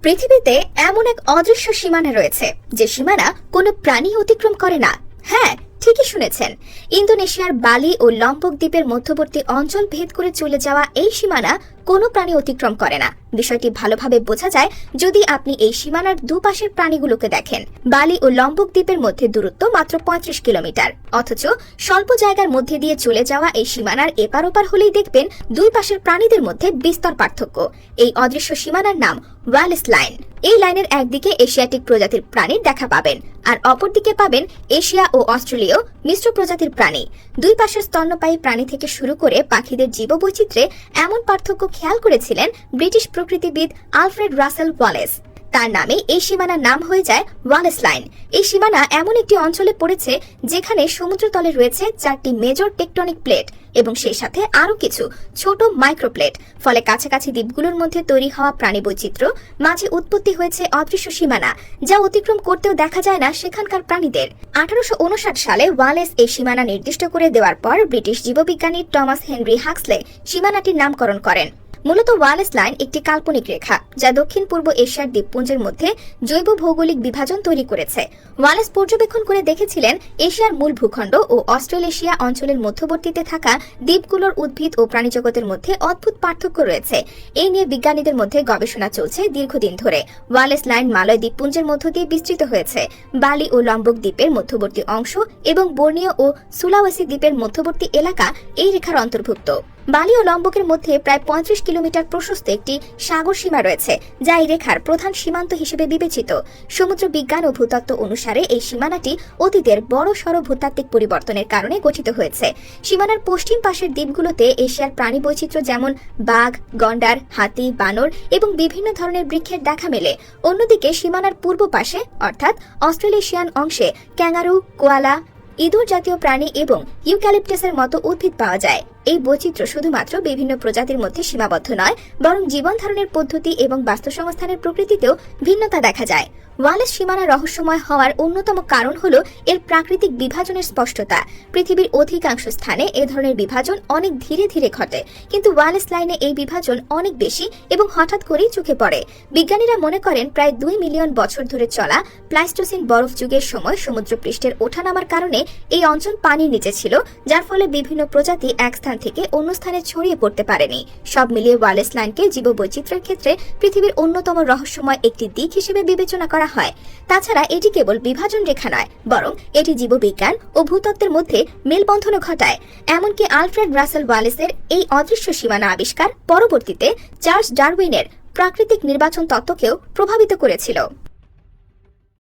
পৃথিবীতে এমন এক অদৃশ্য সীমানা রয়েছে যে সীমানা কোনো প্রাণী অতিক্রম করে না। হ্যাঁ, ঠিকই শুনেছেন। ইন্দোনেশিয়ার বালি ও লম্বক দ্বীপের মধ্যবর্তী অঞ্চল ভেদ করে চলে যাওয়া এই সীমানা কোনো প্রাণী অতিক্রম করে না। বিষয়টি ভালোভাবে বোঝা যায় যদি আপনি এই সীমানার দুপাশের প্রাণীগুলোকে দেখেন। বালি ও লম্বক দ্বীপের মধ্যে দূরত্ব মাত্র 35 কিলোমিটার, অথচ স্বল্প জায়গার মধ্যে দিয়ে চলে যাওয়া এই সীমানার এপার ওপার হলেই দেখবেন দুই পাশের প্রাণীদের মধ্যে বিস্তর পার্থক্য। এই অদৃশ্য সীমানার নাম ওয়ালেস লাইন। এই লাইনের একদিকে এশিয়াটিক প্রজাতির প্রাণীর দেখা পাবেন, আর অপরদিকে পাবেন এশিয়া ও অস্ট্রেলীয় মিশ্র প্রজাতির প্রাণী। দুই পাশের স্তন্যপায়ী প্রাণী থেকে শুরু করে পাখিদের জীববৈচিত্র্যে এমন পার্থক্য খেয়াল করেছিলেন ব্রিটিশ প্রকৃতিবিদ আলফ্রেড রাসেল ওয়ালেস। তার নামে এই সীমানার নাম হয়ে যায় ওয়ালেস লাইন। এই সীমানা এমন একটি অঞ্চলে পড়েছে যেখানে সমুদ্রতলে রয়েছে 4টি মেজর টেকটনিক প্লেট এবং সেই সাথে আরো কিছু ছোট মাইক্রোপ্লেট। ফলে কাছাকাছি দ্বীপগুলোর মধ্যে তৈরি হওয়া প্রাণী বৈচিত্র্য মাঝে উৎপত্তি হয়েছে অদৃশ্য সীমানা, যা অতিক্রম করতেও দেখা যায় না সেখানকার প্রাণীদের। 1859 সালে ওয়ালেস এই সীমানা নির্দিষ্ট করে দেওয়ার পর ব্রিটিশ জীববিজ্ঞানী টমাস হেনরি হাক্সলে সীমানাটির নামকরণ করেন। মূলত ওয়ালেস লাইন একটি কাল্পনিক রেখা যা দক্ষিণ পূর্ব এশিয়ার দ্বীপপুঞ্জের মধ্যে জৈব ভৌগোলিক বিভাজন তৈরি করেছে। ওয়ালেস পর্যবেক্ষণ করে দেখেছিলেন এশিয়ার মূল ভূখণ্ড ও অস্ট্রেলেশিয়া অঞ্চলের মধ্যবর্তীতে থাকা দ্বীপগুলোর উদ্ভিদ ও প্রাণীজগতের মধ্যে অদ্ভুত পার্থক্য রয়েছে। এই নিয়ে বিজ্ঞানীদের মধ্যে গবেষণা চলছে দীর্ঘদিন ধরে। ওয়ালেস লাইন মালয় দ্বীপপুঞ্জের মধ্য দিয়ে বিস্তৃত হয়েছে। বালি ও লম্বক দ্বীপের মধ্যবর্তী অংশ এবং বর্নিও ও সুলাওয়েসি দ্বীপের মধ্যবর্তী এলাকা এই রেখার অন্তর্ভুক্ত। বালি ও লম্বকের মধ্যে প্রায় 35 কিলোমিটার প্রশস্ত একটি সাগর সীমা রয়েছে, যা এই রেখার প্রধান সীমান্ত হিসেবে বিবেচিত। সমুদ্র বিজ্ঞান ও ভূতত্ত্ব অনুসারে এই সীমানাটি অতীতের বড় সড় ভূতাত্ত্বিক পরিবর্তনের কারণে গঠিত হয়েছে। সীমানার পশ্চিম পাশের দ্বীপগুলোতে এশিয়ার প্রাণী বৈচিত্র্য যেমন বাঘ, গন্ডার, হাতি, বানর এবং বিভিন্ন ধরনের বৃক্ষের দেখা মেলে। অন্যদিকে সীমানার পূর্ব পাশে অর্থাৎ অস্ট্রেলেশিয়ান অংশে ক্যাঙ্গারু, কোয়ালা, ইঁদুর জাতীয় প্রাণী এবং ইউক্যালিপটাসের মতো উদ্ভিদ পাওয়া যায়। এই বৈচিত্র্য শুধুমাত্র বিভিন্ন প্রজাতির মধ্যে সীমাবদ্ধ নয়, বরং জীবন ধারণের পদ্ধতি এবং বাস্তুসংস্থানের প্রকৃতিতেও ভিন্নতা দেখা যায়। ওয়ালেস সীমানা রহস্যময় হওয়ার অন্যতম কারণ হল এর প্রাকৃতিক বিভাজনের স্পষ্টতা। পৃথিবীর অধিকাংশ স্থানে এ ধরনের বিভাজন অনেক ধীরে ধীরে ঘটে, কিন্তু ওয়ালেস লাইনে এই বিভাজন অনেক বেশি এবং হঠাৎ করেই চোখে পড়ে। বিজ্ঞানীরা মনে করেন প্রায় 2 মিলিয়ন বছর ধরে চলা প্লাইস্টোসিন বরফ যুগের সময় সমুদ্রপৃষ্ঠের ওঠানামার কারণে এই অঞ্চল পানির নিচে ছিল, যার ফলে বিভিন্ন প্রজাতি এক স্থান থেকে অন্য স্থানে ছড়িয়ে পড়তে পারেনি। সব মিলিয়ে ওয়ালেস লাইনকে জীববৈচিত্র্যের ক্ষেত্রে পৃথিবীর অন্যতম রহস্যময় একটি দিক হিসেবে বিবেচনা করা হয়। তাছাড়া এটি কেবল বিভাজন রেখা নয়, বরং এটি জীববিজ্ঞান ও ভূতত্ত্বের মধ্যে মেলবন্ধনও ঘটায়। এমনকি আলফ্রেড রাসেল ওয়ালেসের এই অদৃশ্য সীমানা আবিষ্কার পরবর্তীতে চার্লস ডারউইনের প্রাকৃতিক নির্বাচন তত্ত্বকেও প্রভাবিত করেছিল।